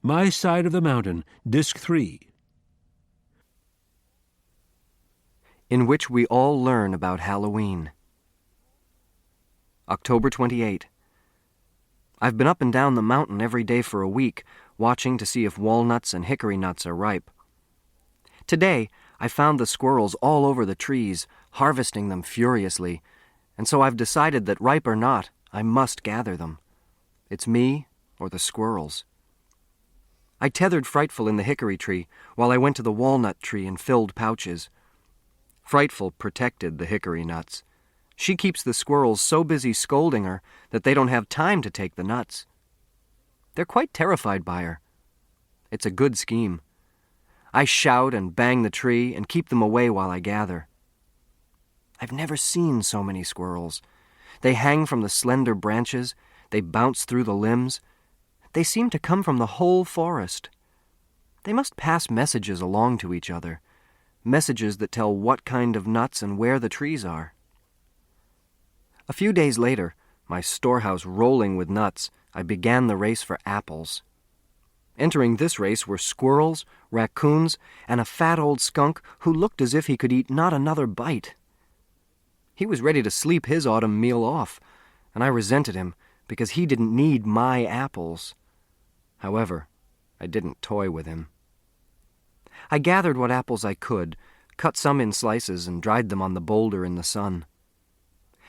My Side of the Mountain, Disc 3. In which we all learn about Halloween. October 28. I've been up and down the mountain every day for a week, watching to see if walnuts and hickory nuts are ripe. Today, I found the squirrels all over the trees, harvesting them furiously, and so I've decided that ripe or not, I must gather them. It's me or the squirrels. I tethered Frightful in the hickory tree while I went to the walnut tree and filled pouches. Frightful protected the hickory nuts. She keeps the squirrels so busy scolding her that they don't have time to take the nuts. They're quite terrified by her. It's a good scheme. I shout and bang the tree and keep them away while I gather. I've never seen so many squirrels. They hang from the slender branches. They bounce through the limbs. They seem to come from the whole forest. They must pass messages along to each other, messages that tell what kind of nuts and where the trees are. A few days later, my storehouse rolling with nuts, I began the race for apples. Entering this race were squirrels, raccoons, and a fat old skunk who looked as if he could eat not another bite. He was ready to sleep his autumn meal off, and I resented him because he didn't need my apples. However, I didn't toy with him. I gathered what apples I could, cut some in slices, and dried them on the boulder in the sun.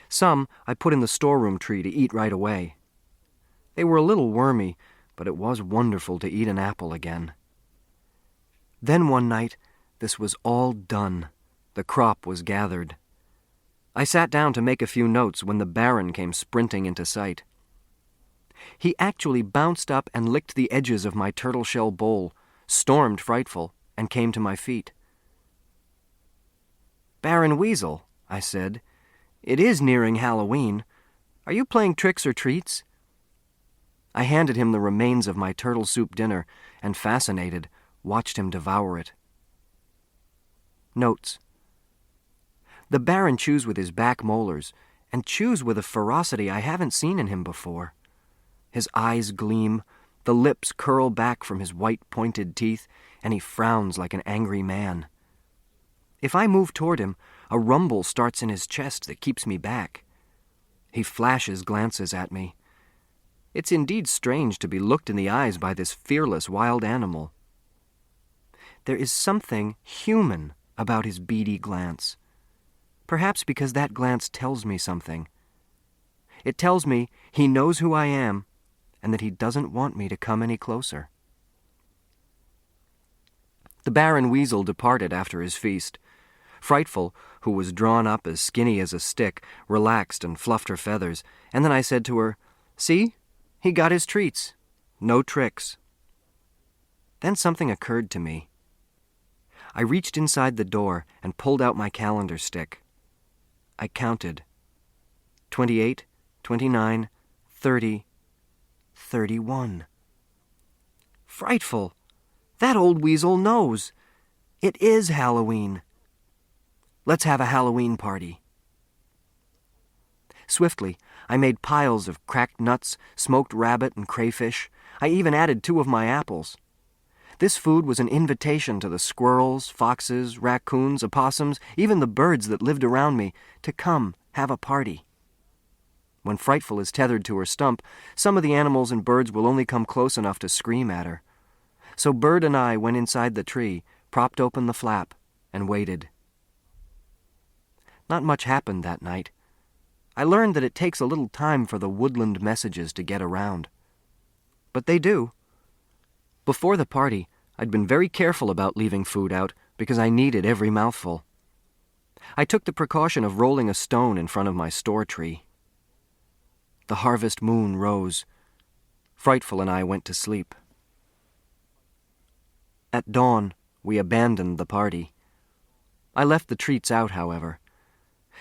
Some I put in the storeroom tree to eat right away. They were a little wormy, but it was wonderful to eat an apple again. Then one night, this was all done. The crop was gathered. I sat down to make a few notes when the Baron came sprinting into sight. He actually bounced up and licked the edges of my turtle-shell bowl, stormed Frightful, and came to my feet. "Baron Weasel," I said, "it is nearing Halloween. Are you playing tricks or treats?" I handed him the remains of my turtle soup dinner and, fascinated, watched him devour it. Notes. The Baron chews with his back molars, and chews with a ferocity I haven't seen in him before. His eyes gleam, the lips curl back from his white pointed teeth, and he frowns like an angry man. If I move toward him, a rumble starts in his chest that keeps me back. He flashes glances at me. It's indeed strange to be looked in the eyes by this fearless wild animal. There is something human about his beady glance. Perhaps because that glance tells me something. It tells me he knows who I am and that he doesn't want me to come any closer. The Baron Weasel departed after his feast. Frightful, who was drawn up as skinny as a stick, relaxed and fluffed her feathers, and then I said to her, "See? He got his treats. No tricks." Then something occurred to me. I reached inside the door and pulled out my calendar stick. I counted. 28, 29, 30, 31. Frightful! That old weasel knows. It is Halloween. Let's have a Halloween party. Swiftly, I made piles of cracked nuts, smoked rabbit, and crayfish. I even added 2 of my apples. This food was an invitation to the squirrels, foxes, raccoons, opossums, even the birds that lived around me, to come have a party. When Frightful is tethered to her stump, some of the animals and birds will only come close enough to scream at her. So Bird and I went inside the tree, propped open the flap, and waited. Not much happened that night. I learned that it takes a little time for the woodland messages to get around. But they do. Before the party, I'd been very careful about leaving food out because I needed every mouthful. I took the precaution of rolling a stone in front of my store tree. The harvest moon rose. Frightful and I went to sleep. At dawn, we abandoned the party. I left the treats out, however.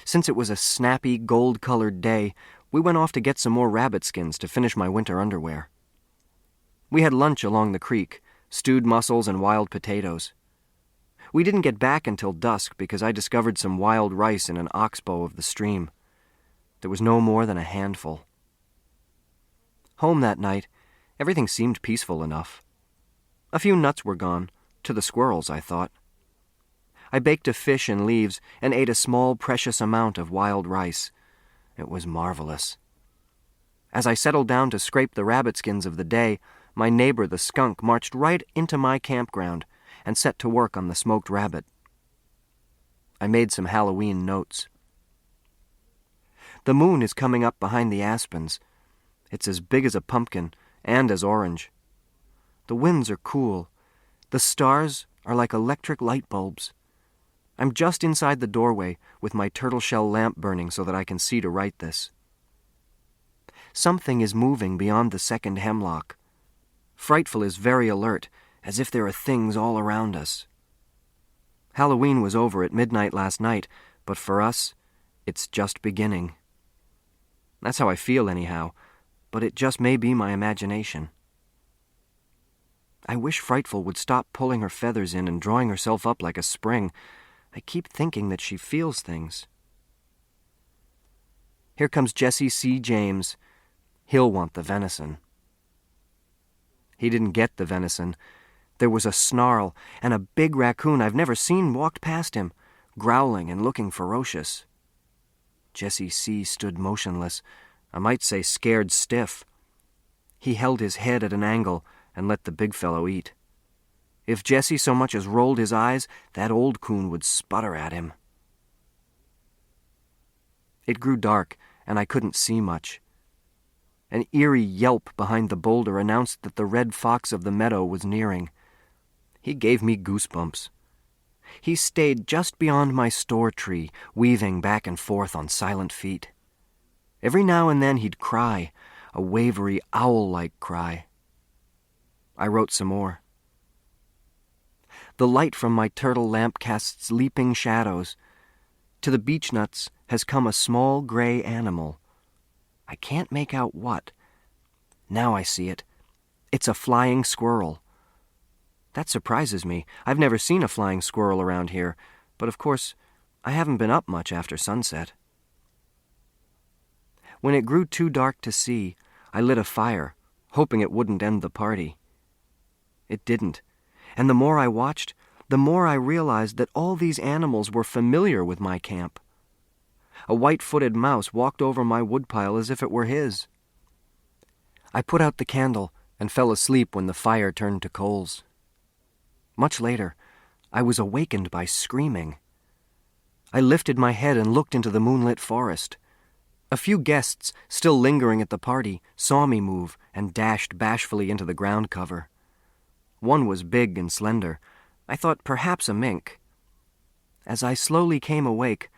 Since it was a snappy, gold-colored day, we went off to get some more rabbit skins to finish my winter underwear. We had lunch along the creek, stewed mussels and wild potatoes. We didn't get back until dusk because I discovered some wild rice in an oxbow of the stream. There was no more than a handful. Home that night, everything seemed peaceful enough. A few nuts were gone, to the squirrels, I thought. I baked a fish in leaves and ate a small, precious amount of wild rice. It was marvelous. As I settled down to scrape the rabbit skins of the day, my neighbor, the skunk, marched right into my campground and set to work on the smoked rabbit. I made some Halloween notes. The moon is coming up behind the aspens. It's as big as a pumpkin and as orange. The winds are cool. The stars are like electric light bulbs. I'm just inside the doorway with my turtle shell lamp burning so that I can see to write this. Something is moving beyond the second hemlock. Frightful is very alert, as if there are things all around us. Halloween was over at midnight last night, but for us, it's just beginning. That's how I feel anyhow, but it just may be my imagination. I wish Frightful would stop pulling her feathers in and drawing herself up like a spring. I keep thinking that she feels things. Here comes Jesse C. James. He'll want the venison. He didn't get the venison. There was a snarl, and a big raccoon I've never seen walked past him, growling and looking ferocious. Jesse C. stood motionless, I might say scared stiff. He held his head at an angle and let the big fellow eat. If Jesse so much as rolled his eyes, that old coon would sputter at him. It grew dark, and I couldn't see much. An eerie yelp behind the boulder announced that the red fox of the meadow was nearing. He gave me goosebumps. He stayed just beyond my store tree, weaving back and forth on silent feet. Every now and then he'd cry, a wavery, owl-like cry. I wrote some more. The light from my turtle lamp casts leaping shadows. To the beechnuts has come a small gray animal. I can't make out what. Now I see it. It's a flying squirrel. That surprises me. I've never seen a flying squirrel around here, but of course, I haven't been up much after sunset. When it grew too dark to see, I lit a fire, hoping it wouldn't end the party. It didn't, and the more I watched, the more I realized that all these animals were familiar with my camp. A white-footed mouse walked over my woodpile as if it were his. I put out the candle and fell asleep when the fire turned to coals. Much later, I was awakened by screaming. I lifted my head and looked into the moonlit forest. A few guests, still lingering at the party, saw me move and dashed bashfully into the ground cover. One was big and slender. I thought perhaps a mink. As I slowly came awake,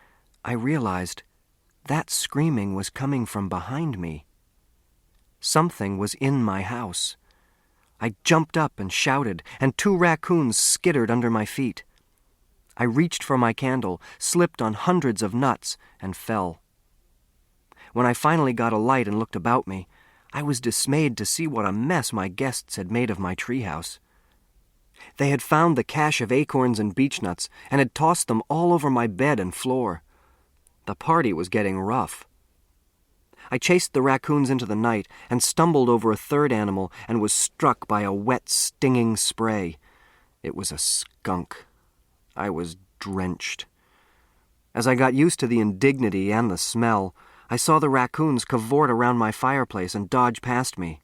I realized that screaming was coming from behind me. Something was in my house. I jumped up and shouted, and 2 raccoons skittered under my feet. I reached for my candle, slipped on hundreds of nuts, and fell. When I finally got a light and looked about me, I was dismayed to see what a mess my guests had made of my treehouse. They had found the cache of acorns and beechnuts and had tossed them all over my bed and floor. The party was getting rough. I chased the raccoons into the night and stumbled over a third animal and was struck by a wet, stinging spray. It was a skunk. I was drenched. As I got used to the indignity and the smell, I saw the raccoons cavort around my fireplace and dodge past me.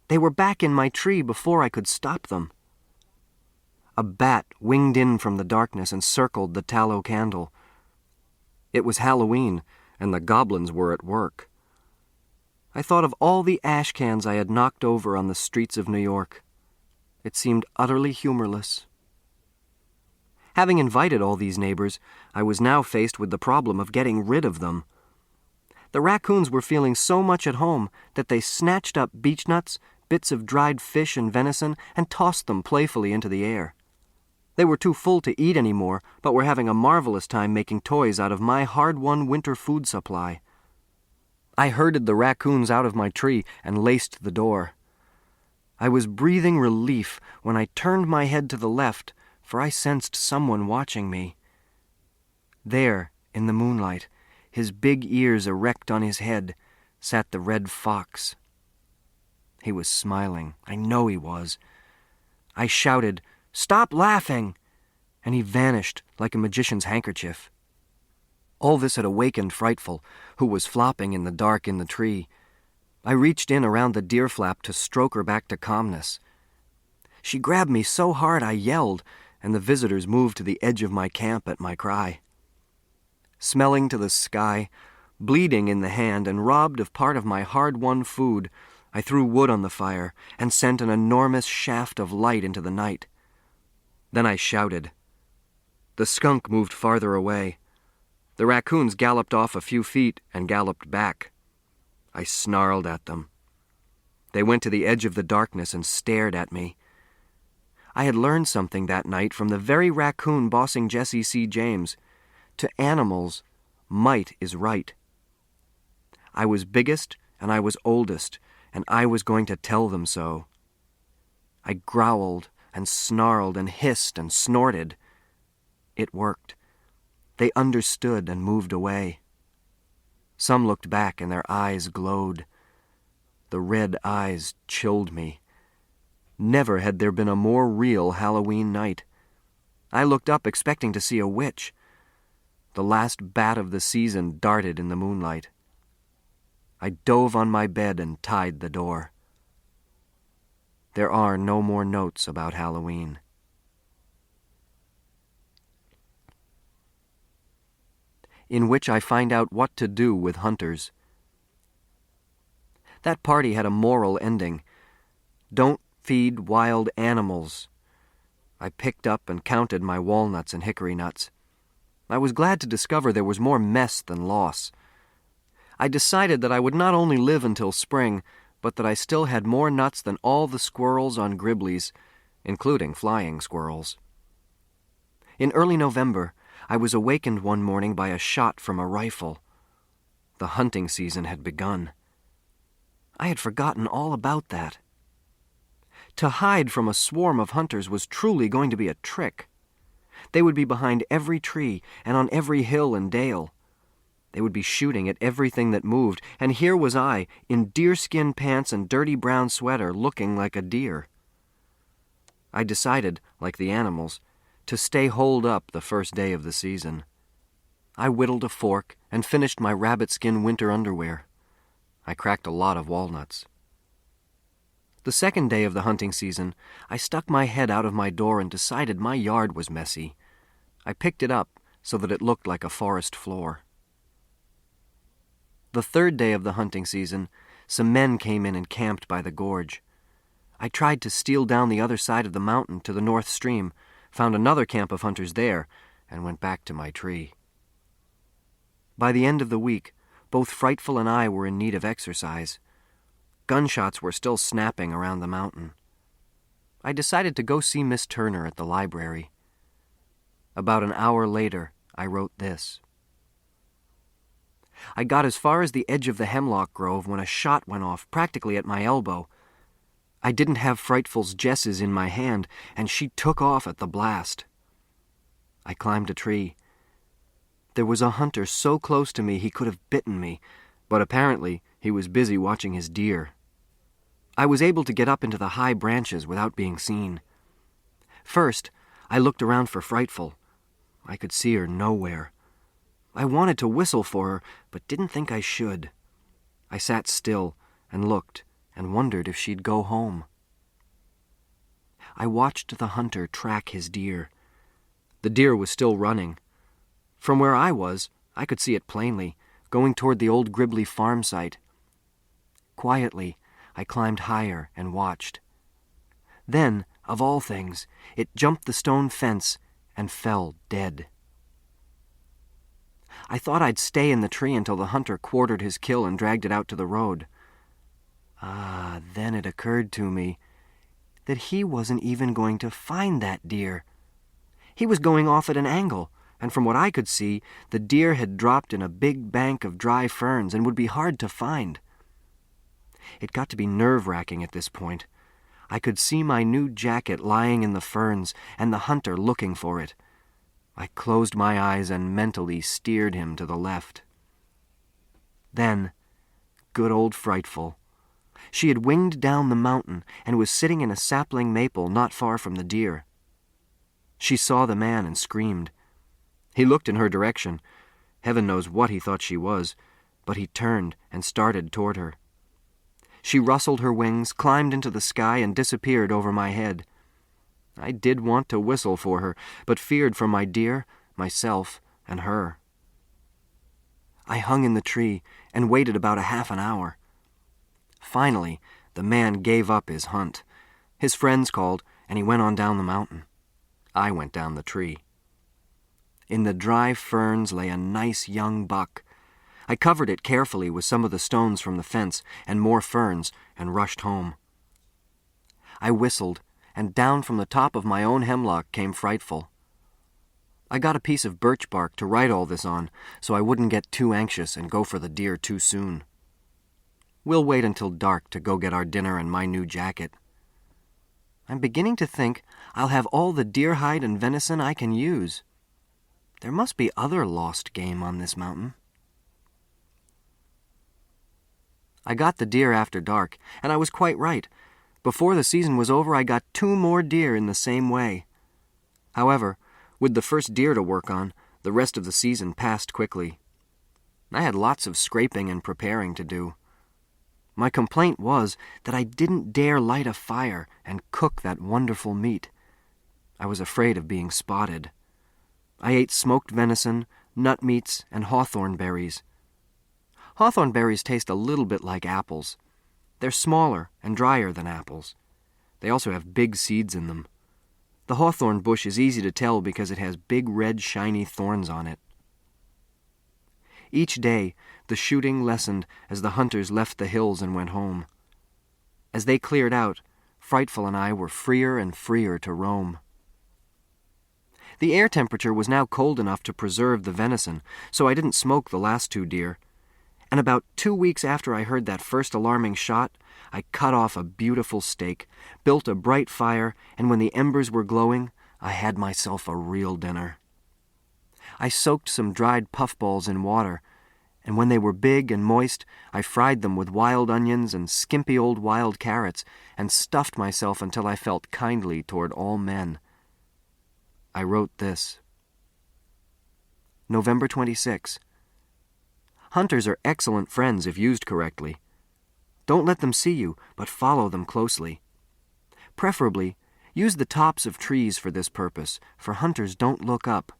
They were back in my tree before I could stop them. A bat winged in from the darkness and circled the tallow candle. It was Halloween, and the goblins were at work. I thought of all the ash cans I had knocked over on the streets of New York. It seemed utterly humorless. Having invited all these neighbors, I was now faced with the problem of getting rid of them. The raccoons were feeling so much at home that they snatched up beechnuts, bits of dried fish and venison, and tossed them playfully into the air. They were too full to eat anymore, but were having a marvelous time making toys out of my hard-won winter food supply. I herded the raccoons out of my tree and laced the door. I was breathing relief when I turned my head to the left, for I sensed someone watching me. There, in the moonlight, his big ears erect on his head, sat the red fox. He was smiling. I know he was. I shouted, "Stop laughing!" and he vanished like a magician's handkerchief. All this had awakened Frightful, who was flopping in the dark in the tree. I reached in around the deer flap to stroke her back to calmness. She grabbed me so hard I yelled, and the visitors moved to the edge of my camp at my cry. Smelling to the sky, bleeding in the hand, and robbed of part of my hard-won food, I threw wood on the fire and sent an enormous shaft of light into the night. Then I shouted. The skunk moved farther away. The raccoons galloped off a few feet and galloped back. I snarled at them. They went to the edge of the darkness and stared at me. I had learned something that night from the very raccoon bossing Jesse C. James. To animals, might is right. I was biggest and I was oldest, and I was going to tell them so. I growled and snarled and hissed and snorted. It worked. They understood and moved away. Some looked back and their eyes glowed. The red eyes chilled me. Never had there been a more real Halloween night. I looked up expecting to see a witch. The last bat of the season darted in the moonlight. I dove on my bed and tied the door. There are no more notes about Halloween. In which I find out what to do with hunters. That party had a moral ending. Don't feed wild animals. I picked up and counted my walnuts and hickory nuts. I was glad to discover there was more mess than loss. I decided that I would not only live until spring, but that I still had more nuts than all the squirrels on Gribley's, including flying squirrels. In early November, I was awakened one morning by a shot from a rifle. The hunting season had begun. I had forgotten all about that. To hide from a swarm of hunters was truly going to be a trick. They would be behind every tree and on every hill and dale. They would be shooting at everything that moved, and here was I, in deerskin pants and dirty brown sweater, looking like a deer. I decided, like the animals, to stay holed up the first day of the season. I whittled a fork and finished my rabbit-skin winter underwear. I cracked a lot of walnuts. The second day of the hunting season, I stuck my head out of my door and decided my yard was messy. I picked it up so that it looked like a forest floor. The third day of the hunting season, some men came in and camped by the gorge. I tried to steal down the other side of the mountain to the north stream, found another camp of hunters there, and went back to my tree. By the end of the week, both Frightful and I were in need of exercise. Gunshots were still snapping around the mountain. I decided to go see Miss Turner at the library. About an hour later, I wrote this. I got as far as the edge of the hemlock grove when a shot went off practically at my elbow. I didn't have Frightful's jesses in my hand, and she took off at the blast. I climbed a tree. There was a hunter so close to me he could have bitten me, but apparently he was busy watching his deer. I was able to get up into the high branches without being seen. First, I looked around for Frightful. I could see her nowhere. I wanted to whistle for her, but didn't think I should. I sat still and looked and wondered if she'd go home. I watched the hunter track his deer. The deer was still running. From where I was, I could see it plainly, going toward the old Gribley farm site. Quietly, I climbed higher and watched. Then, of all things, it jumped the stone fence and fell dead. I thought I'd stay in the tree until the hunter quartered his kill and dragged it out to the road. Then it occurred to me that he wasn't even going to find that deer. He was going off at an angle, and from what I could see, the deer had dropped in a big bank of dry ferns and would be hard to find. It got to be nerve-wracking at this point. I could see my new jacket lying in the ferns and the hunter looking for it. I closed my eyes and mentally steered him to the left. Then, good old Frightful. She had winged down the mountain and was sitting in a sapling maple not far from the deer. She saw the man and screamed. He looked in her direction. Heaven knows what he thought she was, but he turned and started toward her. She rustled her wings, climbed into the sky, and disappeared over my head. I did want to whistle for her, but feared for my deer, myself, and her. I hung in the tree and waited about a half an hour. Finally, the man gave up his hunt. His friends called, and he went on down the mountain. I went down the tree. In the dry ferns lay a nice young buck. I covered it carefully with some of the stones from the fence and more ferns and rushed home. I whistled, and down from the top of my own hemlock came Frightful. I got a piece of birch bark to write all this on, so I wouldn't get too anxious and go for the deer too soon. We'll wait until dark to go get our dinner and my new jacket. I'm beginning to think I'll have all the deer hide and venison I can use. There must be other lost game on this mountain. I got the deer after dark, and I was quite right. Before the season was over, I got 2 more deer in the same way. However, with the first deer to work on, the rest of the season passed quickly. I had lots of scraping and preparing to do. My complaint was that I didn't dare light a fire and cook that wonderful meat. I was afraid of being spotted. I ate smoked venison, nut meats, and hawthorn berries. Hawthorn berries taste a little bit like apples. They're smaller and drier than apples. They also have big seeds in them. The hawthorn bush is easy to tell because it has big red shiny thorns on it. Each day, the shooting lessened as the hunters left the hills and went home. As they cleared out, Frightful and I were freer and freer to roam. The air temperature was now cold enough to preserve the venison, so I didn't smoke the last 2 deer. And about 2 weeks after I heard that first alarming shot, I cut off a beautiful steak, built a bright fire, and when the embers were glowing, I had myself a real dinner. I soaked some dried puffballs in water, and when they were big and moist, I fried them with wild onions and skimpy old wild carrots, and stuffed myself until I felt kindly toward all men. I wrote this. November 26. Hunters are excellent friends if used correctly. Don't let them see you, but follow them closely. Preferably, use the tops of trees for this purpose, for hunters don't look up.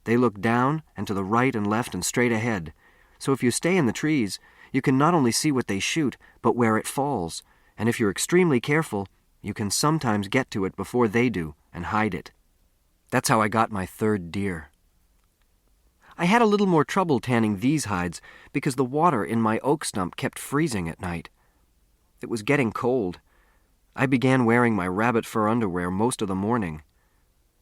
They look down and to the right and left and straight ahead, so if you stay in the trees, you can not only see what they shoot, but where it falls, and if you're extremely careful, you can sometimes get to it before they do and hide it. That's how I got my 3rd deer. I had a little more trouble tanning these hides because the water in my oak stump kept freezing at night. It was getting cold. I began wearing my rabbit fur underwear most of the morning.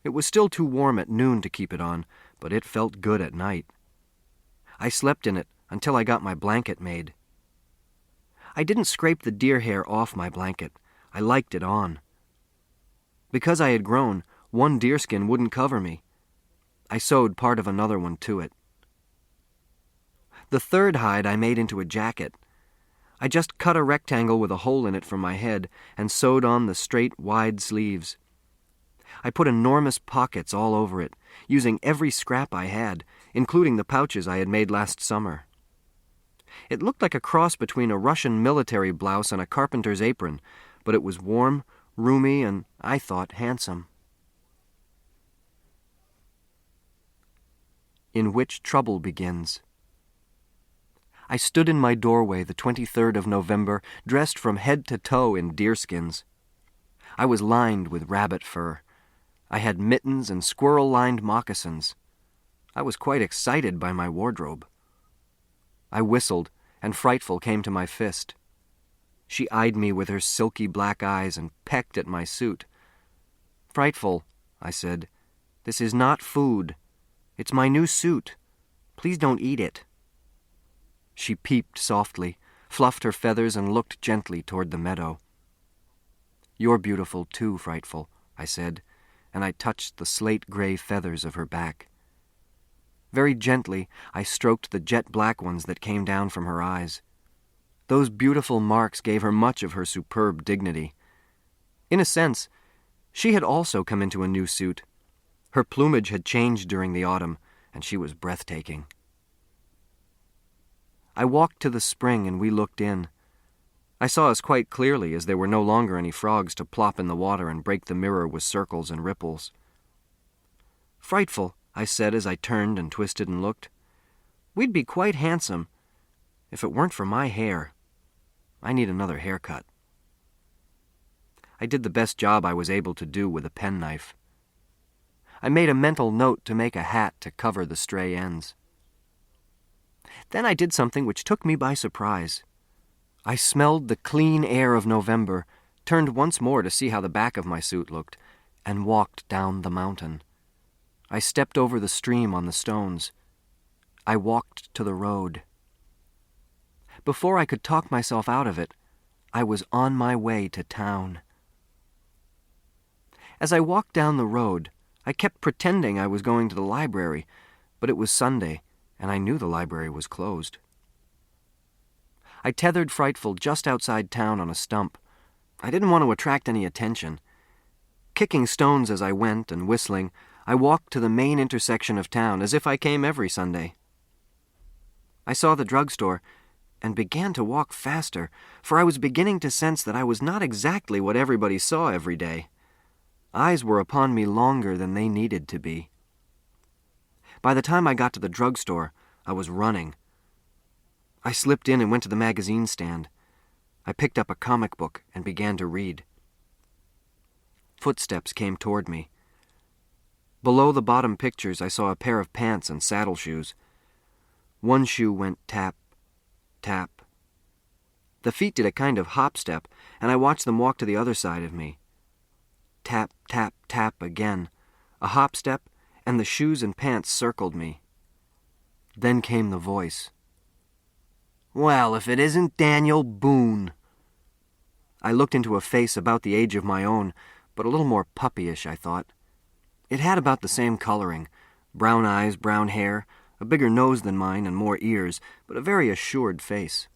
It was still too warm at noon to keep it on, but it felt good at night. I slept in it until I got my blanket made. I didn't scrape the deer hair off my blanket. I liked it on. Because I had grown, 1 deerskin wouldn't cover me. I sewed part of another one to it. The 3rd hide I made into a jacket. I just cut a rectangle with a hole in it from my head and sewed on the straight, wide sleeves. I put enormous pockets all over it, using every scrap I had, including the pouches I had made last summer. It looked like a cross between a Russian military blouse and a carpenter's apron, but it was warm, roomy, and, I thought, handsome. In which trouble begins. I stood in my doorway the 23rd of November, dressed from head to toe in deerskins. I was lined with rabbit fur. I had mittens and squirrel-lined moccasins. I was quite excited by my wardrobe. I whistled, and Frightful came to my fist. She eyed me with her silky black eyes and pecked at my suit. "Frightful," I said, "this is not food. It's my new suit. Please don't eat it." She peeped softly, fluffed her feathers, and looked gently toward the meadow. "You're beautiful too, Frightful," I said, and I touched the slate-gray feathers of her back. Very gently, I stroked the jet-black ones that came down from her eyes. Those beautiful marks gave her much of her superb dignity. In a sense, she had also come into a new suit. Her plumage had changed during the autumn, and she was breathtaking. I walked to the spring and we looked in. I saw us quite clearly, as there were no longer any frogs to plop in the water and break the mirror with circles and ripples. "Frightful," I said as I turned and twisted and looked. "We'd be quite handsome if it weren't for my hair. I need another haircut." I did the best job I was able to do with a penknife. I made a mental note to make a hat to cover the stray ends. Then I did something which took me by surprise. I smelled the clean air of November, turned once more to see how the back of my suit looked, and walked down the mountain. I stepped over the stream on the stones. I walked to the road. Before I could talk myself out of it, I was on my way to town. As I walked down the road, I kept pretending I was going to the library, but it was Sunday, and I knew the library was closed. I tethered Frightful just outside town on a stump. I didn't want to attract any attention. Kicking stones as I went and whistling, I walked to the main intersection of town as if I came every Sunday. I saw the drugstore and began to walk faster, for I was beginning to sense that I was not exactly what everybody saw every day. Eyes were upon me longer than they needed to be. By the time I got to the drugstore, I was running. I slipped in and went to the magazine stand. I picked up a comic book and began to read. Footsteps came toward me. Below the bottom pictures, I saw a pair of pants and saddle shoes. One shoe went tap, tap. The feet did a kind of hop step, and I watched them walk to the other side of me. Tap, tap, tap again. A hop step, and the shoes and pants circled me. Then came the voice. "Well, if it isn't Daniel Boone." I looked into a face about the age of my own, but a little more puppyish, I thought. It had about the same coloring, brown eyes, brown hair, a bigger nose than mine and more ears, but a very assured face.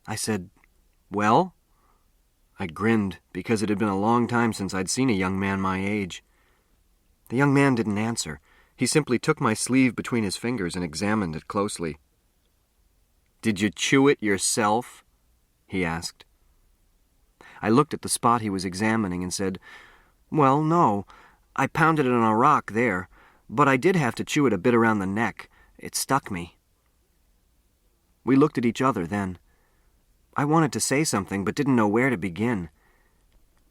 I said, "Well?" I grinned, because it had been a long time since I'd seen a young man my age. The young man didn't answer. He simply took my sleeve between his fingers and examined it closely. "Did you chew it yourself?" he asked. I looked at the spot he was examining and said, "Well, no. I pounded it on a rock there, but I did have to chew it a bit around the neck. It stuck me." We looked at each other then. I wanted to say something, but didn't know where to begin.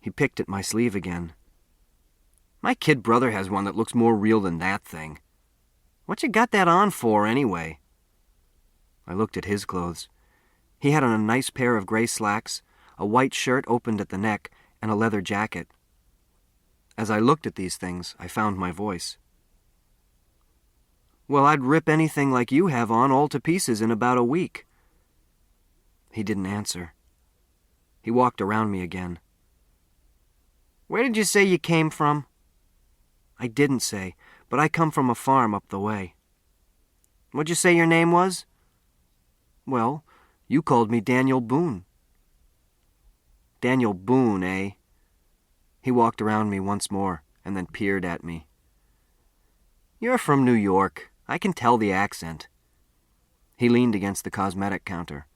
He picked at my sleeve again. "My kid brother has one that looks more real than that thing. What you got that on for, anyway?" I looked at his clothes. He had on a nice pair of gray slacks, a white shirt opened at the neck, and a leather jacket. As I looked at these things, I found my voice. "Well, I'd rip anything like you have on all to pieces in about a week." He didn't answer. He walked around me again. "Where did you say you came from?" I didn't say, but I come from a farm up the way. "What'd you say your name was?" "Well, you called me Daniel Boone." "Daniel Boone, eh?" He walked around me once more and then peered at me. "You're from New York. I can tell the accent." He leaned against the cosmetic counter.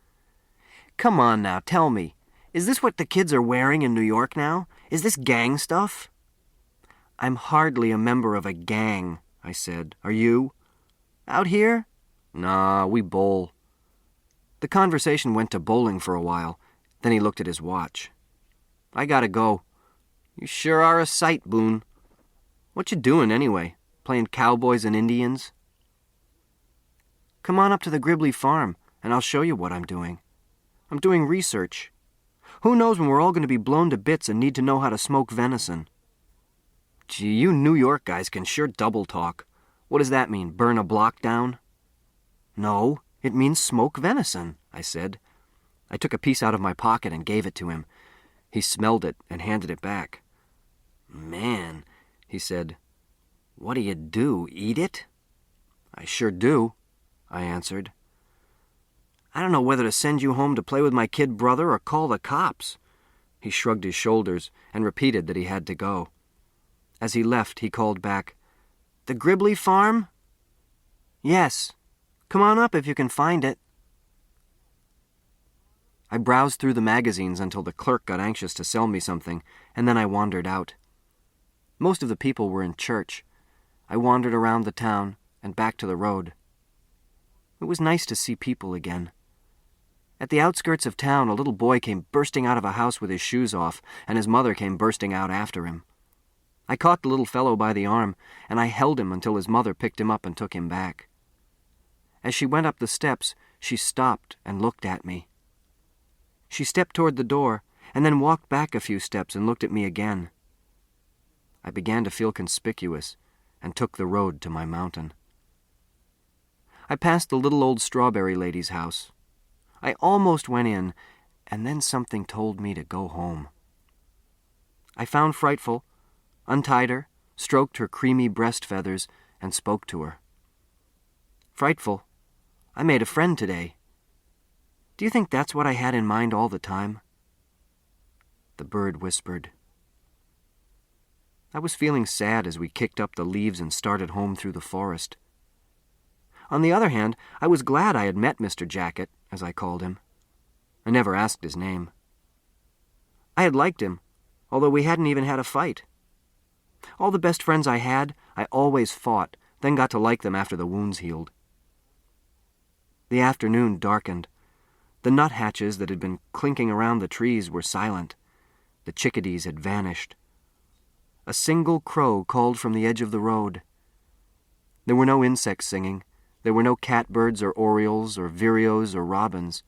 "Come on now, tell me. Is this what the kids are wearing in New York now? Is this gang stuff?" "I'm hardly a member of a gang," I said. "Are you?" "Out here?" "Nah, we bowl." The conversation went to bowling for a while. Then he looked at his watch. "I gotta go." "You sure are a sight, Boone." "What you doing, anyway? Playing cowboys and Indians?" "Come on up to the Gribley farm, and I'll show you what I'm doing. I'm doing research. Who knows when we're all going to be blown to bits and need to know how to smoke venison." "Gee, you New York guys can sure double talk. What does that mean, burn a block down?" "No, it means smoke venison," I said. I took a piece out of my pocket and gave it to him. He smelled it and handed it back. "Man," he said, "what do? Eat it?" "I sure do," I answered. I don't know whether to send you home to play with my kid brother or call the cops." He shrugged his shoulders and repeated that he had to go. As he left, he called back, "The Gribley farm?" "Yes. Come on up if you can find it." I browsed through the magazines until the clerk got anxious to sell me something, and then I wandered out. Most of the people were in church. I wandered around the town and back to the road. It was nice to see people again. At the outskirts of town, a little boy came bursting out of a house with his shoes off, and his mother came bursting out after him. I caught the little fellow by the arm, and I held him until his mother picked him up and took him back. As she went up the steps, she stopped and looked at me. She stepped toward the door, and then walked back a few steps and looked at me again. I began to feel conspicuous, and took the road to my mountain. I passed the little old strawberry lady's house. I almost went in, and then something told me to go home. I found Frightful, untied her, stroked her creamy breast feathers, and spoke to her. "Frightful, I made a friend today. Do you think that's what I had in mind all the time?" The bird whispered. I was feeling sad as we kicked up the leaves and started home through the forest. On the other hand, I was glad I had met Mr. Jacket, as I called him. I never asked his name. I had liked him, although we hadn't even had a fight. All the best friends I had, I always fought, then got to like them after the wounds healed. The afternoon darkened. The nuthatches that had been clinking around the trees were silent. The chickadees had vanished. A single crow called from the edge of the road. There were no insects singing. There were no catbirds or orioles or vireos or robins.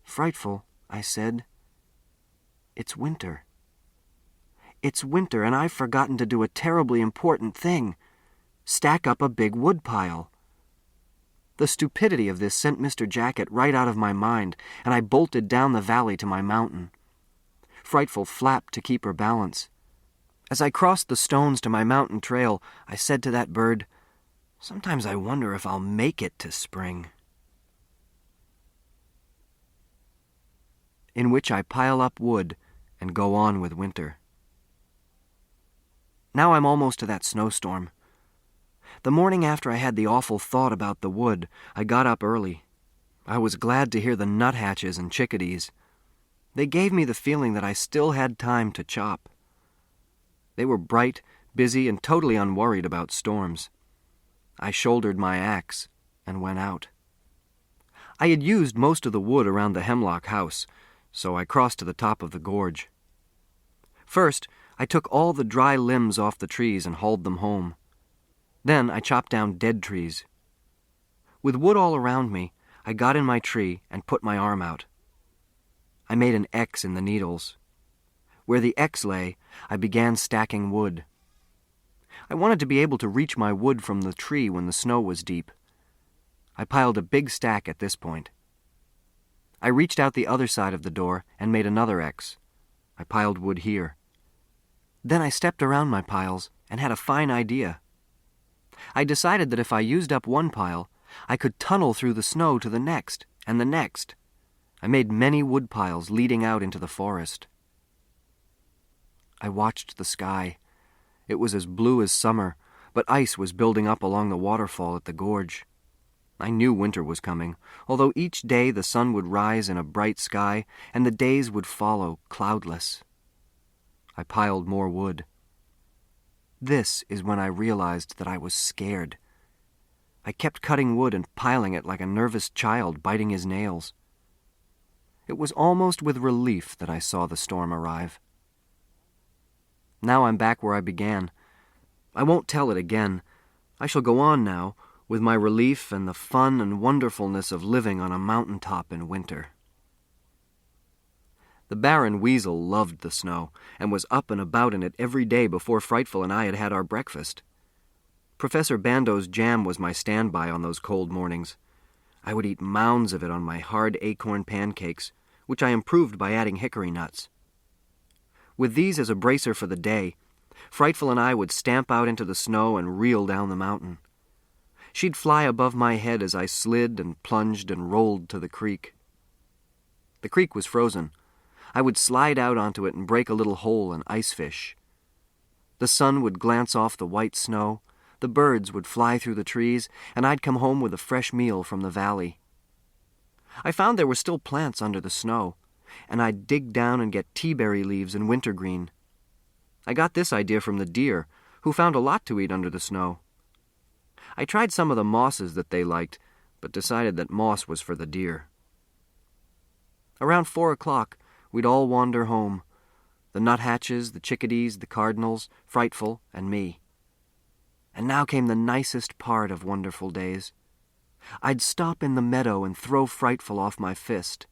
"Frightful," I said. "It's winter. It's winter, and I've forgotten to do a terribly important thing. Stack up a big woodpile." The stupidity of this sent Mr. Jacket right out of my mind, and I bolted down the valley to my mountain. Frightful flapped to keep her balance. As I crossed the stones to my mountain trail, I said to that bird, "Sometimes I wonder if I'll make it to spring." In which I pile up wood and go on with winter. Now I'm almost to that snowstorm. The morning after I had the awful thought about the wood, I got up early. I was glad to hear the nuthatches and chickadees. They gave me the feeling that I still had time to chop. They were bright, busy, and totally unworried about storms. I shouldered my axe and went out. I had used most of the wood around the hemlock house, so I crossed to the top of the gorge. First, I took all the dry limbs off the trees and hauled them home. Then I chopped down dead trees. With wood all around me, I got in my tree and put my arm out. I made an X in the needles. Where the X lay, I began stacking wood. I wanted to be able to reach my wood from the tree when the snow was deep. I piled a big stack at this point. I reached out the other side of the door and made another X. I piled wood here. Then I stepped around my piles and had a fine idea. I decided that if I used up one pile, I could tunnel through the snow to the next and the next. I made many wood piles leading out into the forest. I watched the sky. It was as blue as summer, but ice was building up along the waterfall at the gorge. I knew winter was coming, although each day the sun would rise in a bright sky and the days would follow cloudless. I piled more wood. This is when I realized that I was scared. I kept cutting wood and piling it like a nervous child biting his nails. It was almost with relief that I saw the storm arrive. Now I'm back where I began. I won't tell it again. I shall go on now, with my relief and the fun and wonderfulness of living on a mountain top in winter. The Baron Weasel loved the snow, and was up and about in it every day before Frightful and I had had our breakfast. Professor Bando's jam was my standby on those cold mornings. I would eat mounds of it on my hard acorn pancakes, which I improved by adding hickory nuts. With these as a bracer for the day, Frightful and I would stamp out into the snow and reel down the mountain. She'd fly above my head as I slid and plunged and rolled to the creek. The creek was frozen. I would slide out onto it and break a little hole and ice fish. The sun would glance off the white snow, the birds would fly through the trees, and I'd come home with a fresh meal from the valley. I found there were still plants under the snow, and I'd dig down and get teaberry leaves and wintergreen. I got this idea from the deer, who found a lot to eat under the snow. I tried some of the mosses that they liked, but decided that moss was for the deer. Around 4 o'clock, we'd all wander home. The nuthatches, the chickadees, the cardinals, Frightful, and me. And now came the nicest part of wonderful days. I'd stop in the meadow and throw Frightful off my fist.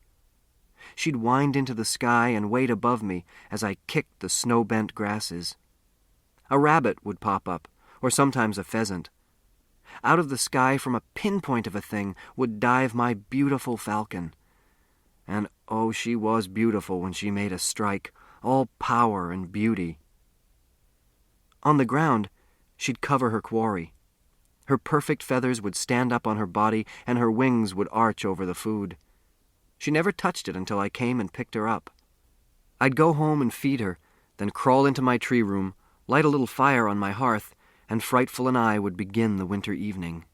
She'd wind into the sky and wait above me as I kicked the snow-bent grasses. A rabbit would pop up, or sometimes a pheasant. Out of the sky from a pinpoint of a thing would dive my beautiful falcon. And oh, she was beautiful when she made a strike, all power and beauty. On the ground, she'd cover her quarry. Her perfect feathers would stand up on her body, and her wings would arch over the food. She never touched it until I came and picked her up. I'd go home and feed her, then crawl into my tree room, light a little fire on my hearth, and Frightful and I would begin the winter evening.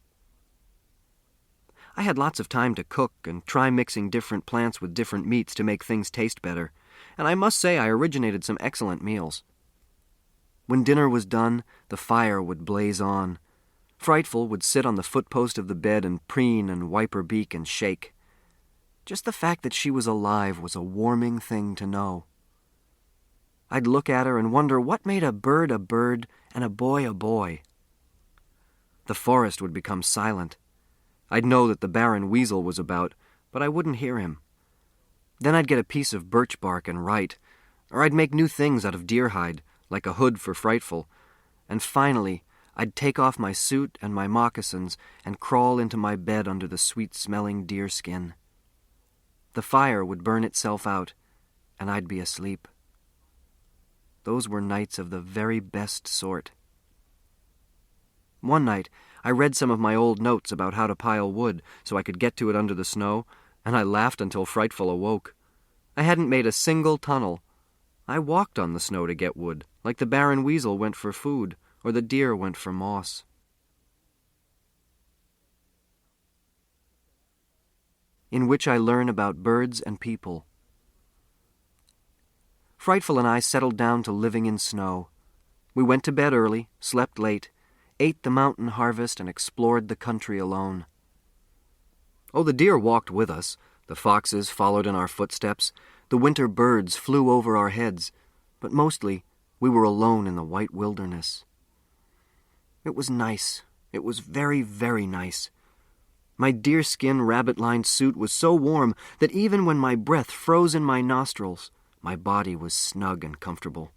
I had lots of time to cook and try mixing different plants with different meats to make things taste better, and I must say I originated some excellent meals. When dinner was done, the fire would blaze on. Frightful would sit on the footpost of the bed and preen and wipe her beak and shake. Just the fact that she was alive was a warming thing to know. I'd look at her and wonder what made a bird and a boy. The forest would become silent. I'd know that the Baron Weasel was about, but I wouldn't hear him. Then I'd get a piece of birch bark and write, or I'd make new things out of deer hide, like a hood for Frightful, and finally I'd take off my suit and my moccasins and crawl into my bed under the sweet-smelling deer skin. The fire would burn itself out, and I'd be asleep. Those were nights of the very best sort. One night, I read some of my old notes about how to pile wood so I could get to it under the snow, and I laughed until Frightful awoke. I hadn't made a single tunnel. I walked on the snow to get wood, like the Baron Weasel went for food, or the deer went for moss. In which I learn about birds and people. Frightful and I settled down to living in snow. We went to bed early, slept late, ate the mountain harvest, and explored the country alone. Oh, the deer walked with us. The foxes followed in our footsteps. The winter birds flew over our heads. But mostly, we were alone in the white wilderness. It was nice. It was very, very nice. My deerskin rabbit-lined suit was so warm that even when my breath froze in my nostrils, my body was snug and comfortable.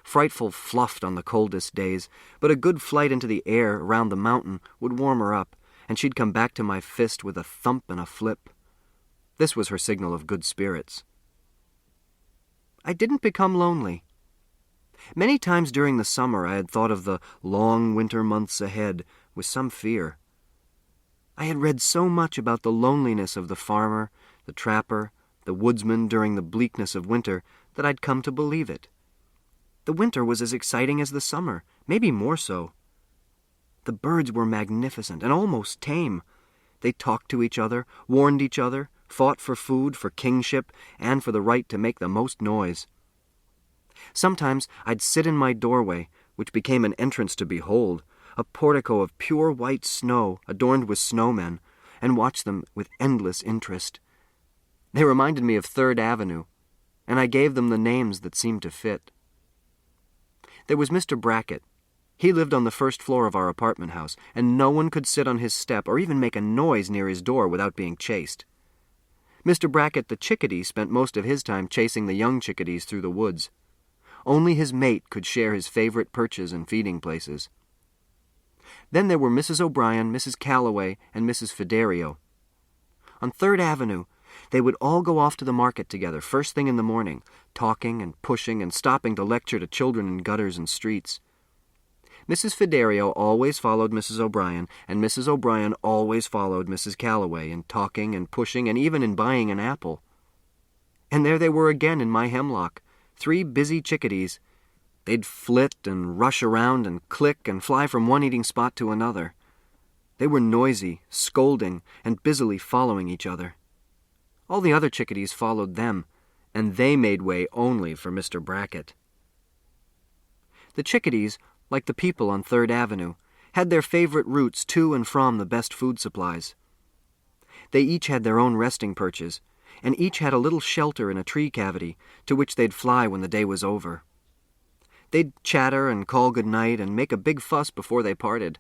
Frightful fluffed on the coldest days, but a good flight into the air around the mountain would warm her up, and she'd come back to my fist with a thump and a flip. This was her signal of good spirits. I didn't become lonely. Many times during the summer I had thought of the long winter months ahead with some fear. I had read so much about the loneliness of the farmer, the trapper, the woodsman during the bleakness of winter that I'd come to believe it. The winter was as exciting as the summer, maybe more so. The birds were magnificent and almost tame. They talked to each other, warned each other, fought for food, for kingship, and for the right to make the most noise. Sometimes I'd sit in my doorway, which became an entrance to behold, a portico of pure white snow adorned with snowmen, and watch them with endless interest. They reminded me of 3rd Avenue, and I gave them the names that seemed to fit. There was Mr. Brackett. He lived on the 1st floor of our apartment house, and no one could sit on his step or even make a noise near his door without being chased. Mr. Brackett the chickadee spent most of his time chasing the young chickadees through the woods. Only his mate could share his favorite perches and feeding places. Then there were Mrs. O'Brien, Mrs. Calloway, and Mrs. Fiderio. On 3rd Avenue, they would all go off to the market together first thing in the morning, talking and pushing and stopping to lecture to children in gutters and streets. Mrs. Fiderio always followed Mrs. O'Brien, and Mrs. O'Brien always followed Mrs. Calloway in talking and pushing and even in buying an apple. And there they were again in my hemlock, 3 busy chickadees. They'd flit and rush around and click and fly from one eating spot to another. They were noisy, scolding, and busily following each other. All the other chickadees followed them, and they made way only for Mr. Brackett. The chickadees, like the people on 3rd Avenue, had their favorite routes to and from the best food supplies. They each had their own resting perches, and each had a little shelter in a tree cavity to which they'd fly when the day was over. They'd chatter and call good night and make a big fuss before they parted,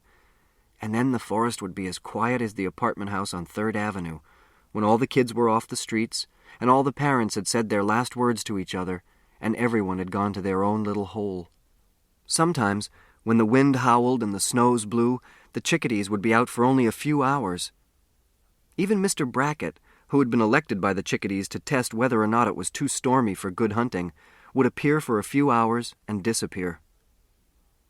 and then the forest would be as quiet as the apartment house on 3rd Avenue, when all the kids were off the streets, and all the parents had said their last words to each other, and everyone had gone to their own little hole. Sometimes, when the wind howled and the snows blew, the chickadees would be out for only a few hours. Even Mr. Brackett, who had been elected by the chickadees to test whether or not it was too stormy for good hunting, would appear for a few hours and disappear.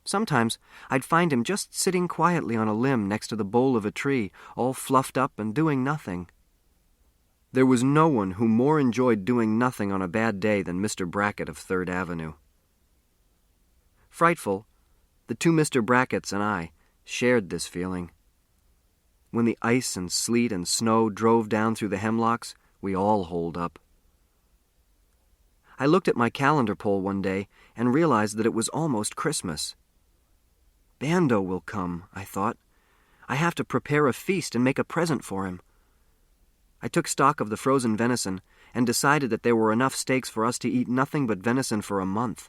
Sometimes I'd find him just sitting quietly on a limb next to the bole of a tree, all fluffed up and doing nothing. There was no one who more enjoyed doing nothing on a bad day than Mr. Brackett of 3rd Avenue. Frightful, the 2 Mr. Bracketts and I shared this feeling. When the ice and sleet and snow drove down through the hemlocks, we all holed up. I looked at my calendar pole one day and realized that it was almost Christmas. Bando will come, I thought. I have to prepare a feast and make a present for him. I took stock of the frozen venison and decided that there were enough steaks for us to eat nothing but venison for a month.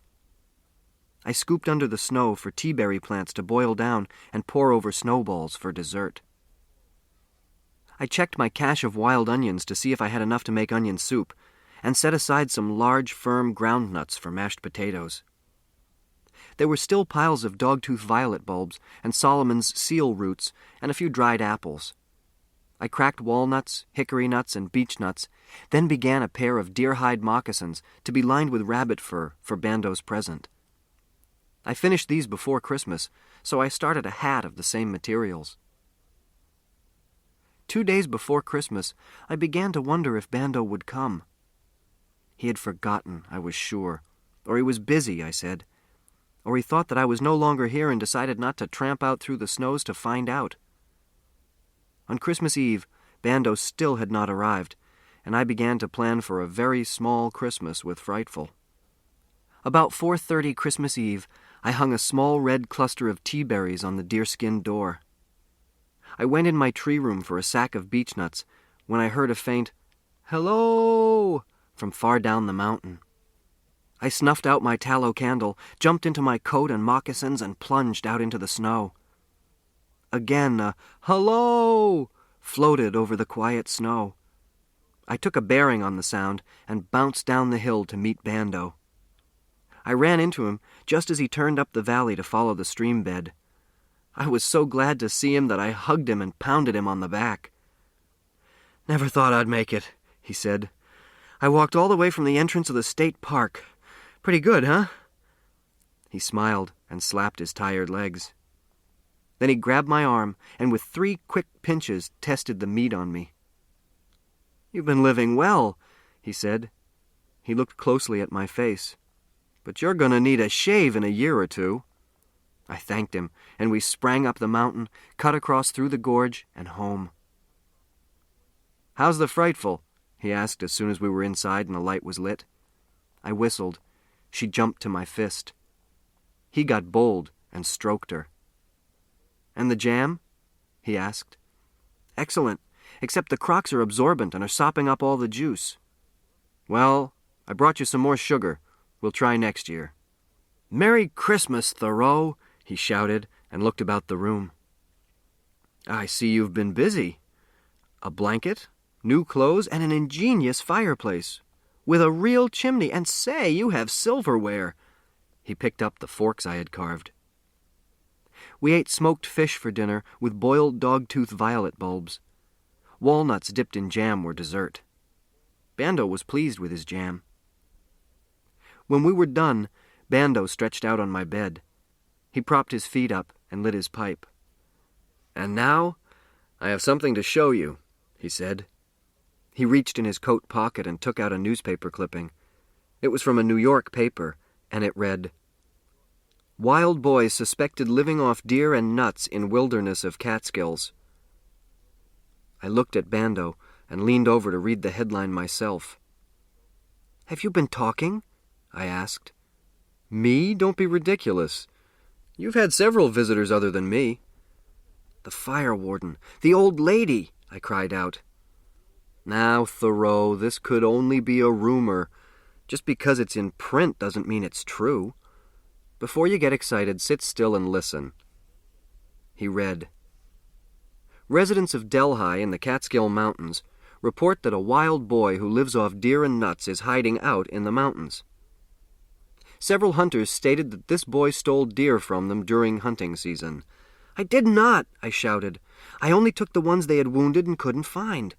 I scooped under the snow for teaberry plants to boil down and pour over snowballs for dessert. I checked my cache of wild onions to see if I had enough to make onion soup, and set aside some large, firm ground nuts for mashed potatoes. There were still piles of dogtooth violet bulbs and Solomon's seal roots and a few dried apples. I cracked walnuts, hickory nuts, and beech nuts, then began a pair of deer-hide moccasins to be lined with rabbit fur for Bando's present. I finished these before Christmas, so I started a hat of the same materials. 2 days before Christmas, I began to wonder if Bando would come. He had forgotten, I was sure, or he was busy, I said, or he thought that I was no longer here and decided not to tramp out through the snows to find out. On Christmas Eve, Bando still had not arrived, and I began to plan for a very small Christmas with Frightful. About 4:30 Christmas Eve, I hung a small red cluster of tea berries on the deerskin door. I went in my tree room for a sack of beechnuts when I heard a faint, "Hello!" from far down the mountain. I snuffed out my tallow candle, jumped into my coat and moccasins, and plunged out into the snow. Again a "Hello!" floated over the quiet snow. I took a bearing on the sound and bounced down the hill to meet Bando. I ran into him just as he turned up the valley to follow the stream bed. I was so glad to see him that I hugged him and pounded him on the back. "Never thought I'd make it," he said. "I walked all the way from the entrance of the state park. Pretty good, huh?" He smiled and slapped his tired legs. Then he grabbed my arm and with 3 quick pinches tested the meat on me. "You've been living well," he said. He looked closely at my face. "But you're going to need a shave in a year or 2. I thanked him, and we sprang up the mountain, cut across through the gorge, and home. "How's the Frightful?" he asked as soon as we were inside and the light was lit. I whistled. She jumped to my fist. He got bold and stroked her. "And the jam?" he asked. "Excellent, except the crocks are absorbent and are sopping up all the juice." "Well, I brought you some more sugar. We'll try next year." "Merry Christmas, Thoreau!" he shouted and looked about the room. "I see you've been busy. A blanket, new clothes, and an ingenious fireplace, with a real chimney, and say, you have silverware." He picked up the forks I had carved. We ate smoked fish for dinner with boiled dogtooth violet bulbs. Walnuts dipped in jam were dessert. Bando was pleased with his jam. When we were done, Bando stretched out on my bed. He propped his feet up and lit his pipe. "And now, I have something to show you," he said. He reached in his coat pocket and took out a newspaper clipping. It was from a New York paper, and it read, "Wild boy suspected living off deer and nuts in wilderness of Catskills." I looked at Bando and leaned over to read the headline myself. "Have you been talking?" I asked. "Me? Don't be ridiculous. You've had several visitors other than me." "The fire warden, the old lady!" I cried out. "Now, Thoreau, this could only be a rumor. Just because it's in print doesn't mean it's true. Before you get excited, sit still and listen." He read, "Residents of Delhi in the Catskill Mountains report that a wild boy who lives off deer and nuts is hiding out in the mountains. Several hunters stated that this boy stole deer from them during hunting season." "I did not," I shouted. "I only took the ones they had wounded and couldn't find."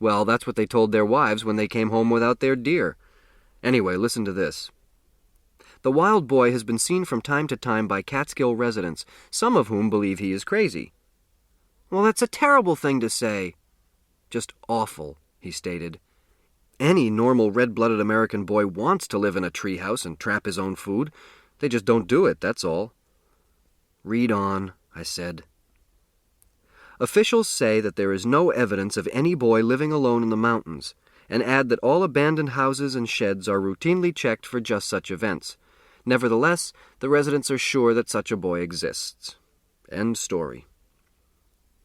"Well, that's what they told their wives when they came home without their deer. Anyway, listen to this. The wild boy has been seen from time to time by Catskill residents, some of whom believe he is crazy." "Well, that's a terrible thing to say." "Just awful," he stated. "Any normal red-blooded American boy wants to live in a treehouse and trap his own food. They just don't do it, that's all." "Read on," I said. "Officials say that there is no evidence of any boy living alone in the mountains, and add that all abandoned houses and sheds are routinely checked for just such events. Nevertheless, the residents are sure that such a boy exists." End story.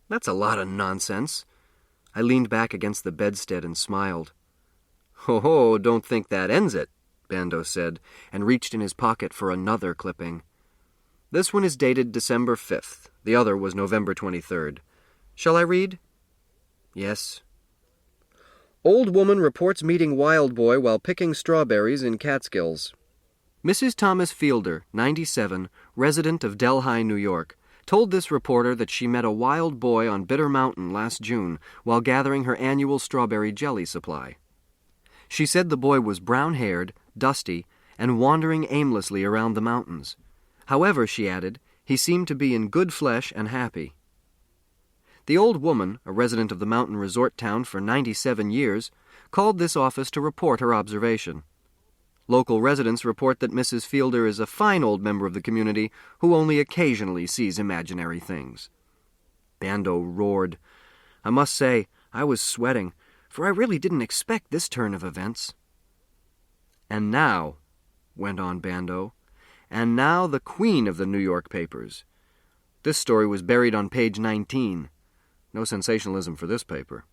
That's a lot of nonsense. I leaned back against the bedstead and smiled. "Ho, don't think that ends it," Bando said, and reached in his pocket for another clipping. This one is dated December 5th. The other was November 23rd. Shall I read? Yes. "Old woman reports meeting wild boy while picking strawberries in Catskills." Mrs. Thomas Fielder, 97, resident of Delhi, New York, told this reporter that she met a wild boy on Bitter Mountain last June while gathering her annual strawberry jelly supply. She said the boy was brown-haired, dusty, and wandering aimlessly around the mountains. However, she added, he seemed to be in good flesh and happy. The old woman, a resident of the mountain resort town for 97 years, called this office to report her observation. Local residents report that Mrs. Fielder is a fine old member of the community who only occasionally sees imaginary things. Bando roared. I must say, I was sweating, for I really didn't expect this turn of events. "And now," went on Bando, "and now the queen of the New York papers. This story was buried on page 19. No sensationalism for this paper.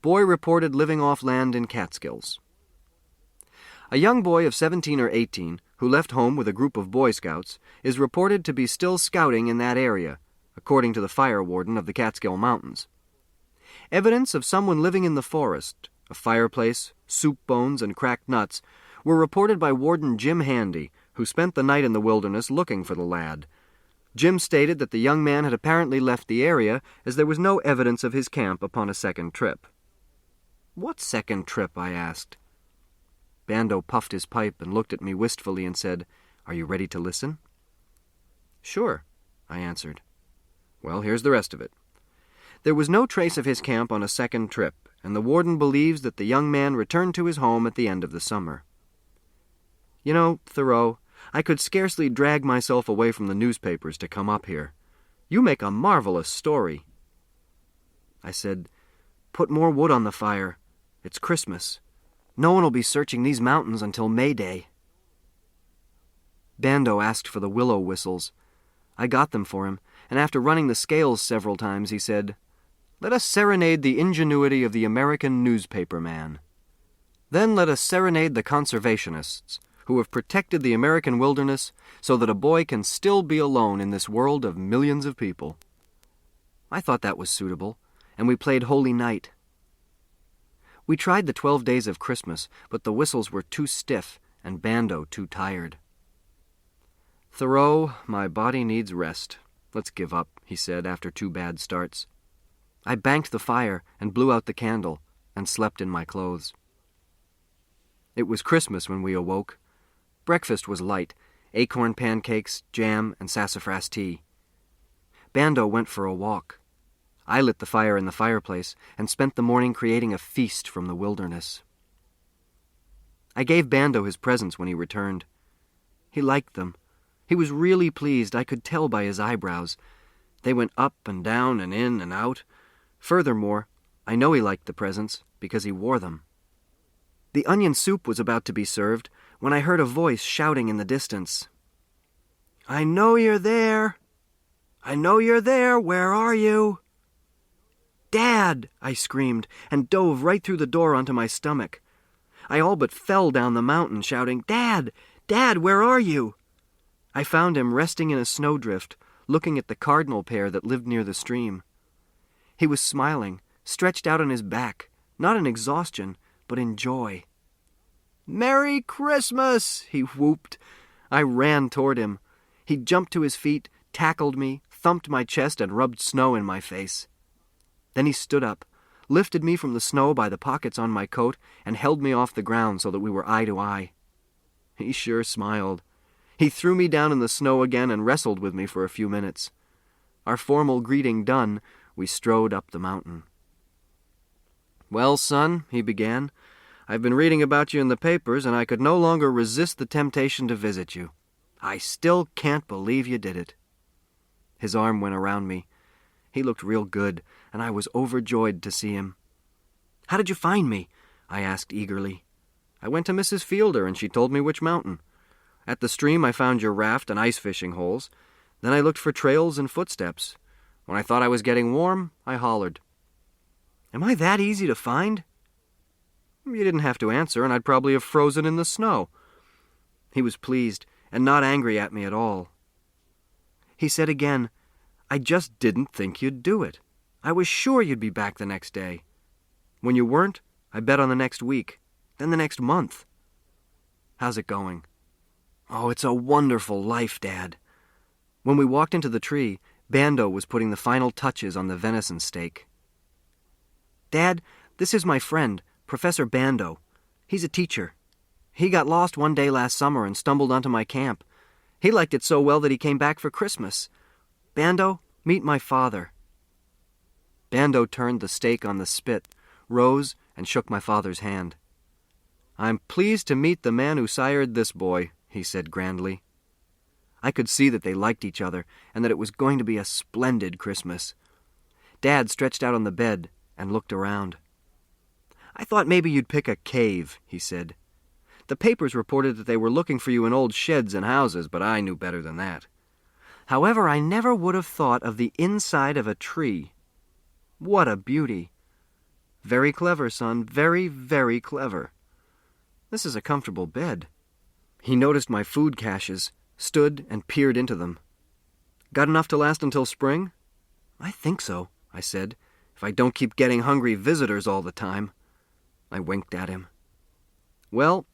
Boy reported living off land in Catskills. A young boy of 17 or 18, who left home with a group of Boy Scouts, is reported to be still scouting in that area, according to the fire warden of the Catskill Mountains. Evidence of someone living in the forest, a fireplace, soup bones, and cracked nuts, were reported by Warden Jim Handy, who spent the night in the wilderness looking for the lad. Jim stated that the young man had apparently left the area, as there was no evidence of his camp upon a second trip. "What second trip?" I asked. Bando puffed his pipe and looked at me wistfully and said, "Are you ready to listen?" "Sure," I answered. "Well, here's the rest of it. There was no trace of his camp on a second trip, and the warden believes that the young man returned to his home at the end of the summer. You know, Thoreau, I could scarcely drag myself away from the newspapers to come up here. You make a marvelous story." I said, "Put more wood on the fire. It's Christmas. No one will be searching these mountains until May Day." Bando asked for the willow whistles. I got them for him, and after running the scales several times, he said, "Let us serenade the ingenuity of the American newspaper man. Then let us serenade the conservationists, who have protected the American wilderness so that a boy can still be alone in this world of millions of people." I thought that was suitable, and we played Holy Night. We tried the 12 Days of Christmas, but the whistles were too stiff and Bando too tired. "Thoreau, my body needs rest. Let's give up," he said after 2 bad starts. I banked the fire and blew out the candle and slept in my clothes. It was Christmas when we awoke. Breakfast was light. acorn pancakes, jam, and sassafras tea. Bando went for a walk. I lit the fire in the fireplace and spent the morning creating a feast from the wilderness. I gave Bando his presents when he returned. He liked them. He was really pleased, I could tell by his eyebrows. They went up and down and in and out. Furthermore, I know he liked the presents because he wore them. The onion soup was about to be served when I heard a voice shouting in the distance. "I know you're there! I know you're there! Where are you?" "Dad!" I screamed and dove right through the door onto my stomach. I all but fell down the mountain shouting, "Dad! Dad, where are you?" I found him resting in a snowdrift, looking at the cardinal pair that lived near the stream. He was smiling, stretched out on his back, not in exhaustion, but in joy. "Merry Christmas!" he whooped. I ran toward him. He jumped to his feet, tackled me, thumped my chest, and rubbed snow in my face. Then he stood up, lifted me from the snow by the pockets on my coat, and held me off the ground so that we were eye to eye. He sure smiled. He threw me down in the snow again and wrestled with me for a few minutes. Our formal greeting done, we strode up the mountain. "Well, son," he began, "I've been reading about you in the papers, and I could no longer resist the temptation to visit you. I still can't believe you did it." His arm went around me. He looked real good, and I was overjoyed to see him. "How did you find me?" I asked eagerly. "I went to Mrs. Fielder, and she told me which mountain. At the stream I found your raft and ice fishing holes. Then I looked for trails and footsteps. When I thought I was getting warm, I hollered." "Am I that easy to find?" "You didn't have to answer, and I'd probably have frozen in the snow." He was pleased, and not angry at me at all. He said again, "I just didn't think you'd do it. I was sure you'd be back the next day. When you weren't, I bet on the next week, then the next month. How's it going?" "Oh, it's a wonderful life, Dad." When we walked into the tree, Bando was putting the final touches on the venison steak. "Dad, this is my friend, Professor Bando. He's a teacher. He got lost one day last summer and stumbled onto my camp. He liked it so well that he came back for Christmas. Bando, meet my father." Bando turned the steak on the spit, rose, and shook my father's hand. "I'm pleased to meet the man who sired this boy," he said grandly. I could see that they liked each other and that it was going to be a splendid Christmas. Dad stretched out on the bed and looked around. "I thought maybe you'd pick a cave," he said. "The papers reported that they were looking for you in old sheds and houses, but I knew better than that. However, I never would have thought of the inside of a tree. What a beauty! Very clever, son, very, very clever. This is a comfortable bed." He noticed my food caches, stood and peered into them. "Got enough to last until spring?" "I think so," I said, "if I don't keep getting hungry visitors all the time." I winked at him. "Well,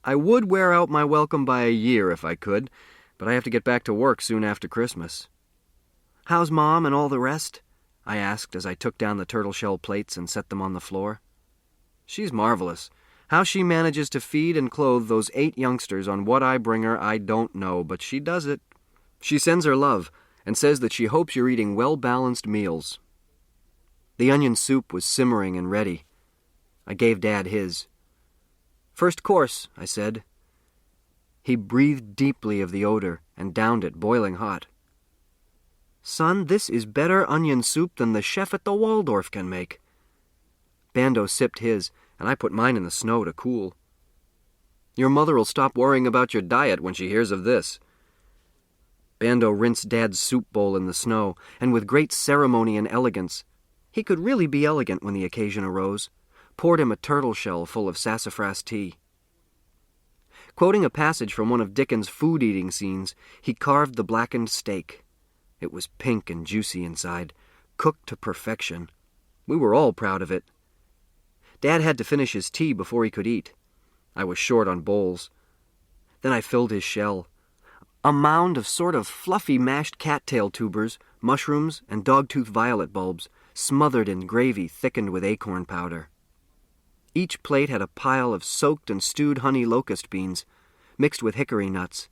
I would wear out my welcome by a year if I could, but I have to get back to work soon after Christmas." "How's Mom and all the rest?" I asked as I took down the turtle shell plates and set them on the floor. "She's marvelous. How she manages to feed and clothe those 8 youngsters on what I bring her, I don't know, but she does it. She sends her love and says that she hopes you're eating well-balanced meals." The onion soup was simmering and ready. I gave Dad his. "First course," I said. He breathed deeply of the odor and downed it boiling hot. "Son, this is better onion soup than the chef at the Waldorf can make." Bando sipped his, and I put mine in the snow to cool. "Your mother'll stop worrying about your diet when she hears of this." Bando rinsed Dad's soup bowl in the snow, and with great ceremony and elegance, he could really be elegant when the occasion arose, poured him a turtle shell full of sassafras tea. Quoting a passage from one of Dickens' food-eating scenes, he carved the blackened steak. It was pink and juicy inside, cooked to perfection. We were all proud of it. Dad had to finish his tea before he could eat. I was short on bowls. Then I filled his shell. A mound of sort of fluffy mashed cattail tubers, mushrooms, and dogtooth violet bulbs, smothered in gravy thickened with acorn powder. Each plate had a pile of soaked and stewed honey locust beans, mixed with hickory nuts.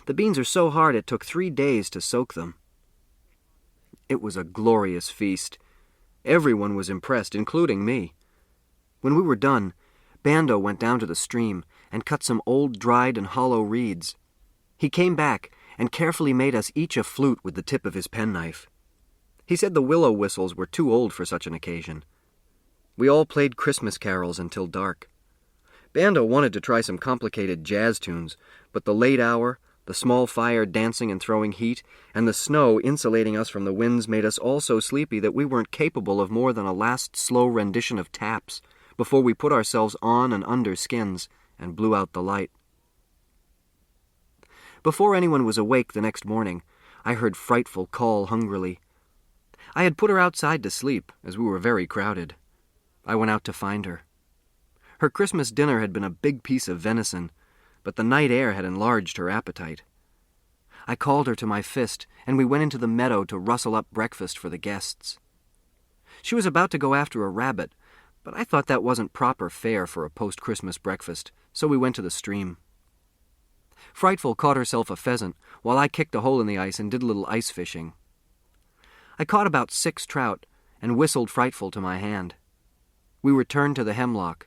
The beans are so hard it took 3 days to soak them. It was a glorious feast. Everyone was impressed, including me. When we were done, Bando went down to the stream and cut some old dried and hollow reeds. He came back and carefully made us each a flute with the tip of his penknife. He said the willow whistles were too old for such an occasion. We all played Christmas carols until dark. Bando wanted to try some complicated jazz tunes, but the late hour, the small fire dancing and throwing heat, and the snow insulating us from the winds made us all so sleepy that we weren't capable of more than a last slow rendition of taps before we put ourselves on and under skins and blew out the light. Before anyone was awake the next morning, I heard Frightful call hungrily. I had put her outside to sleep, as we were very crowded. I went out to find her. Her Christmas dinner had been a big piece of venison, but the night air had enlarged her appetite. I called her to my fist, and we went into the meadow to rustle up breakfast for the guests. She was about to go after a rabbit, but I thought that wasn't proper fare for a post-Christmas breakfast, so we went to the stream. Frightful caught herself a pheasant, while I kicked a hole in the ice and did a little ice fishing. I caught about 6 trout, and whistled Frightful to my hand. We returned to the hemlock.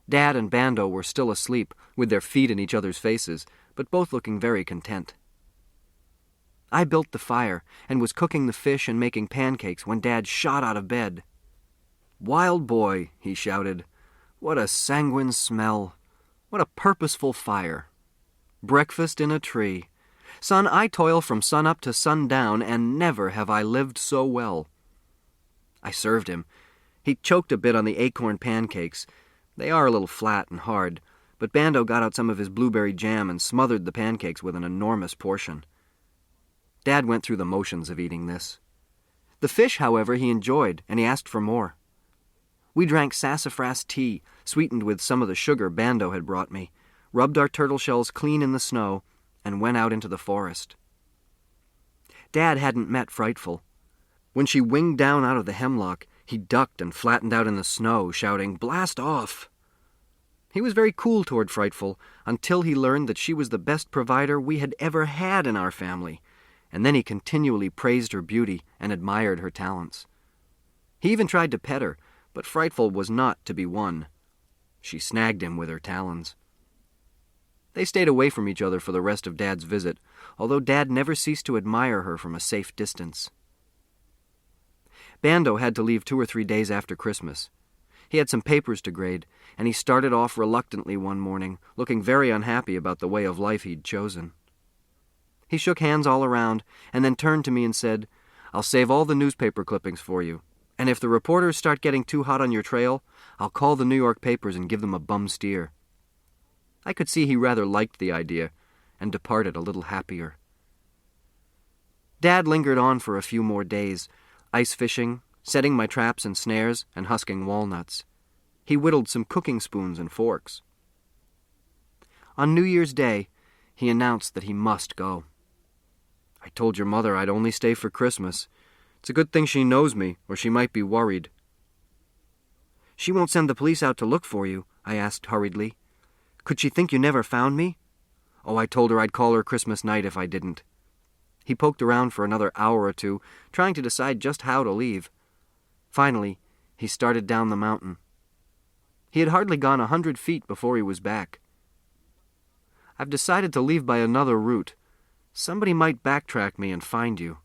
Dad and Bando were still asleep, with their feet in each other's faces, but both looking very content. I built the fire, and was cooking the fish and making pancakes when Dad shot out of bed. "Wild boy," he shouted. "What a sanguine smell! What a purposeful fire! Breakfast in a tree! Son, I toil from sun-up to sundown, and never have I lived so well." I served him. He choked a bit on the acorn pancakes. They are a little flat and hard, but Bando got out some of his blueberry jam and smothered the pancakes with an enormous portion. Dad went through the motions of eating this. The fish, however, he enjoyed, and he asked for more. We drank sassafras tea, sweetened with some of the sugar Bando had brought me, rubbed our turtle shells clean in the snow, and went out into the forest. Dad hadn't met Frightful. When she winged down out of the hemlock, he ducked and flattened out in the snow, shouting, "Blast off!" He was very cool toward Frightful until he learned that she was the best provider we had ever had in our family, and then he continually praised her beauty and admired her talents. He even tried to pet her, but Frightful was not to be won. She snagged him with her talons. They stayed away from each other for the rest of Dad's visit, although Dad never ceased to admire her from a safe distance. Bando had to leave 2 or 3 days after Christmas. He had some papers to grade, and he started off reluctantly one morning, looking very unhappy about the way of life he'd chosen. He shook hands all around, and then turned to me and said, "I'll save all the newspaper clippings for you, and if the reporters start getting too hot on your trail, I'll call the New York papers and give them a bum steer." I could see he rather liked the idea, and departed a little happier. Dad lingered on for a few more days, ice fishing, setting my traps and snares, and husking walnuts. He whittled some cooking spoons and forks. On New Year's Day, he announced that he must go. "I told your mother I'd only stay for Christmas. It's a good thing she knows me, or she might be worried." "She won't send the police out to look for you?" I asked hurriedly. "Could she think you never found me?" "Oh, I told her I'd call her Christmas night if I didn't." He poked around for another hour or two, trying to decide just how to leave. Finally, he started down the mountain. He had hardly gone 100 feet before he was back. "I've decided to leave by another route. Somebody might backtrack me and find you,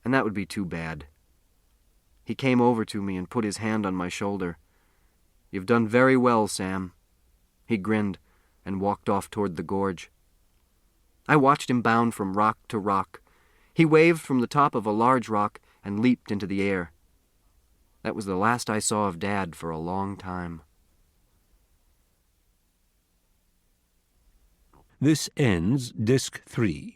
and that would be too bad." He came over to me and put his hand on my shoulder. "You've done very well, Sam." He grinned and walked off toward the gorge. I watched him bound from rock to rock. He waved from the top of a large rock and leaped into the air. That was the last I saw of Dad for a long time. This ends Disc 3.